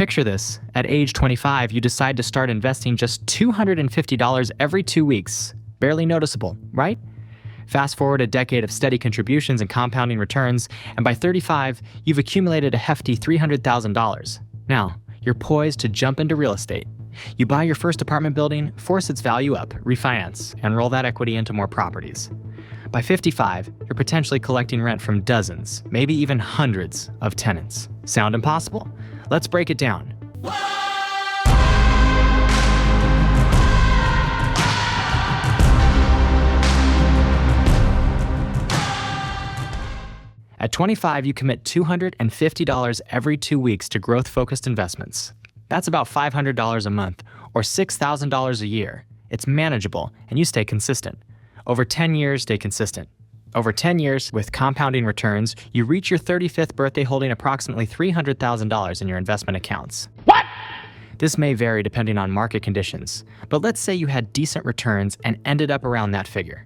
picture this. At age 25, you decide to start investing just $250 every 2 weeks. Barely noticeable, right? Fast forward a decade of steady contributions and compounding returns, and by 35, you've accumulated a hefty $300,000. Now, you're poised to jump into real estate. You buy your first apartment building, force its value up, refinance, and roll that equity into more properties. By 55, you're potentially collecting rent from dozens, maybe even hundreds of tenants. Sound impossible? Let's break it down. At 25, you commit $250 every 2 weeks to growth-focused investments. That's about $500 a month, or $6,000 a year. It's manageable, and you stay consistent. Over 10 years, stay consistent. Over 10 years, with compounding returns, you reach your 35th birthday holding approximately $300,000 in your investment accounts. What? This may vary depending on market conditions, but let's say you had decent returns and ended up around that figure.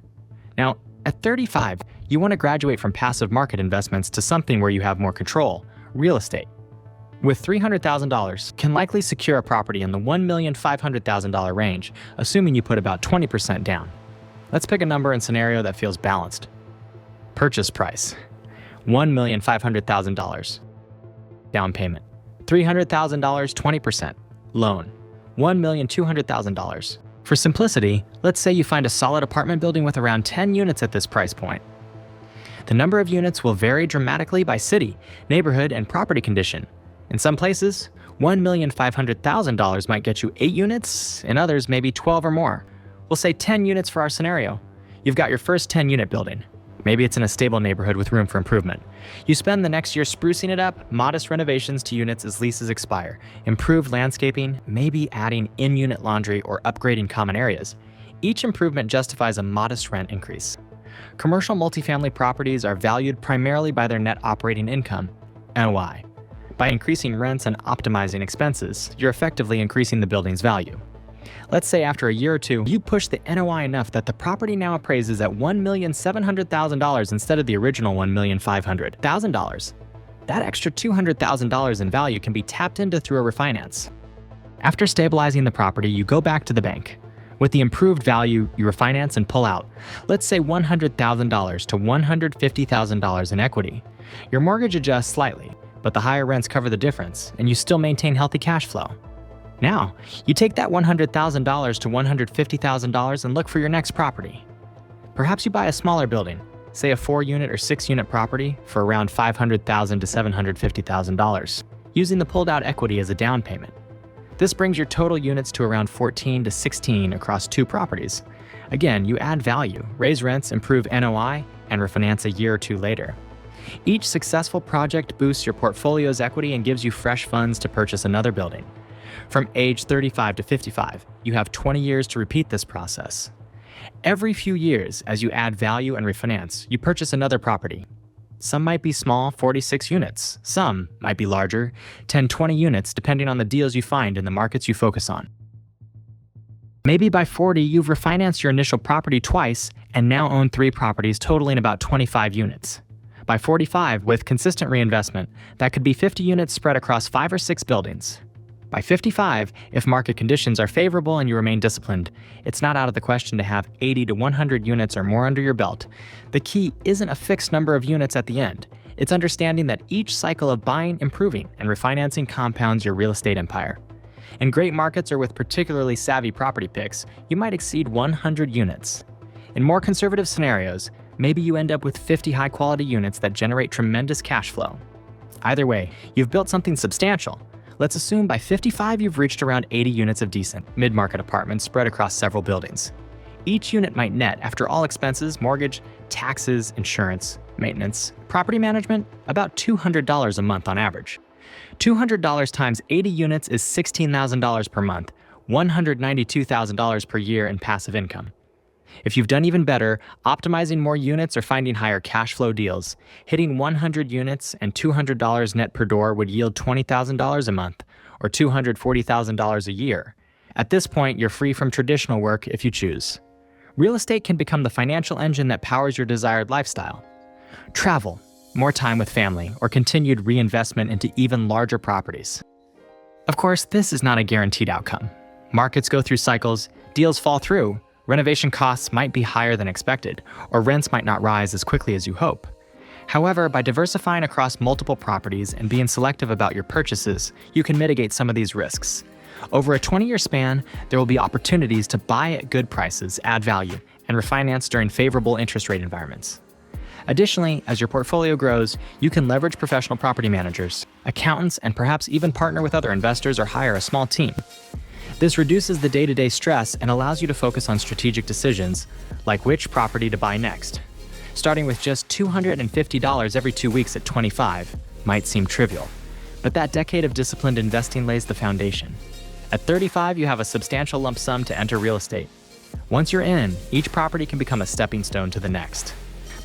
Now, at 35, you want to graduate from passive market investments to something where you have more control, real estate. With $300,000, can likely secure a property in the $1,500,000 range, assuming you put about 20% down. Let's pick a number and scenario that feels balanced. Purchase price, $1,500,000. Down payment, $300,000, 20%. Loan, $1,200,000. For simplicity, let's say you find a solid apartment building with around 10 units at this price point. The number of units will vary dramatically by city, neighborhood, and property condition. In some places, $1,500,000 might get you 8 units, in others maybe 12 or more. We'll say 10 units for our scenario. You've got your first 10-unit building. Maybe it's in a stable neighborhood with room for improvement. You spend the next year sprucing it up, modest renovations to units as leases expire, improved landscaping, maybe adding in-unit laundry or upgrading common areas. Each improvement justifies a modest rent increase. Commercial multifamily properties are valued primarily by their net operating income, NOI. By increasing rents and optimizing expenses, you're effectively increasing the building's value. Let's say after a year or two, you push the NOI enough that the property now appraises at $1,700,000 instead of the original $1,500,000. That extra $200,000 in value can be tapped into through a refinance. After stabilizing the property, you go back to the bank. With the improved value, you refinance and pull out, let's say $100,000 to $150,000 in equity. Your mortgage adjusts slightly, but the higher rents cover the difference, and you still maintain healthy cash flow. Now, you take that $100,000 to $150,000 and look for your next property. Perhaps you buy a smaller building, say a 4-unit or 6-unit property for around $500,000 to $750,000, using the pulled-out equity as a down payment. This brings your total units to around 14 to 16 across 2 properties. Again, you add value, raise rents, improve NOI, and refinance a year or 2 later. Each successful project boosts your portfolio's equity and gives you fresh funds to purchase another building. From age 35 to 55, you have 20 years to repeat this process. Every few years, as you add value and refinance, you purchase another property. Some might be small, 46 units. Some might be larger, 10, 20 units, depending on the deals you find in the markets you focus on. Maybe by 40, you've refinanced your initial property twice and now own 3 properties totaling about 25 units. By 45, with consistent reinvestment, that could be 50 units spread across 5 or 6 buildings. By 55, if market conditions are favorable and you remain disciplined, it's not out of the question to have 80 to 100 units or more under your belt. The key isn't a fixed number of units at the end. It's understanding that each cycle of buying, improving, and refinancing compounds your real estate empire. In great markets or with particularly savvy property picks, you might exceed 100 units. In more conservative scenarios, maybe you end up with 50 high-quality units that generate tremendous cash flow. Either way, you've built something substantial. Let's assume by 55 you've reached around 80 units of decent, mid-market apartments spread across several buildings. Each unit might net, after all expenses, mortgage, taxes, insurance, maintenance, property management, about $200 a month on average. $200 times 80 units is $16,000 per month, $192,000 per year in passive income. If you've done even better, optimizing more units or finding higher cash flow deals, hitting 100 units and $200 net per door would yield $20,000 a month, or $240,000 a year. At this point, you're free from traditional work if you choose. Real estate can become the financial engine that powers your desired lifestyle. Travel, more time with family, or continued reinvestment into even larger properties. Of course, this is not a guaranteed outcome. Markets go through cycles, deals fall through, renovation costs might be higher than expected, or rents might not rise as quickly as you hope. However, by diversifying across multiple properties and being selective about your purchases, you can mitigate some of these risks. Over a 20-year span, there will be opportunities to buy at good prices, add value, and refinance during favorable interest rate environments. Additionally, as your portfolio grows, you can leverage professional property managers, accountants, and perhaps even partner with other investors or hire a small team. This reduces the day-to-day stress and allows you to focus on strategic decisions, like which property to buy next. Starting with just $250 every 2 weeks at 25 might seem trivial, but that decade of disciplined investing lays the foundation. At 35, you have a substantial lump sum to enter real estate. Once you're in, each property can become a stepping stone to the next.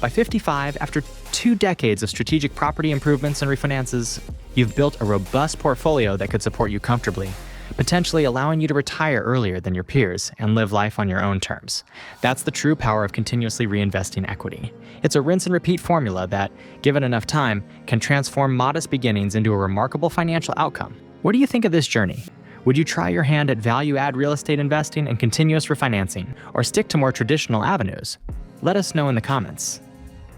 By 55, after 2 decades of strategic property improvements and refinances, you've built a robust portfolio that could support you comfortably, potentially allowing you to retire earlier than your peers and live life on your own terms. That's the true power of continuously reinvesting equity. It's a rinse and repeat formula that, given enough time, can transform modest beginnings into a remarkable financial outcome. What do you think of this journey? Would you try your hand at value-add real estate investing and continuous refinancing, or stick to more traditional avenues? Let us know in the comments.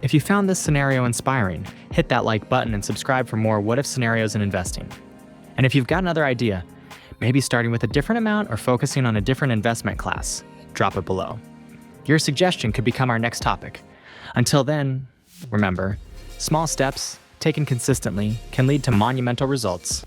If you found this scenario inspiring, hit that like button and subscribe for more what-if scenarios in investing. And if you've got another idea, maybe starting with a different amount or focusing on a different investment class, drop it below. Your suggestion could become our next topic. Until then, remember, small steps, taken consistently, can lead to monumental results.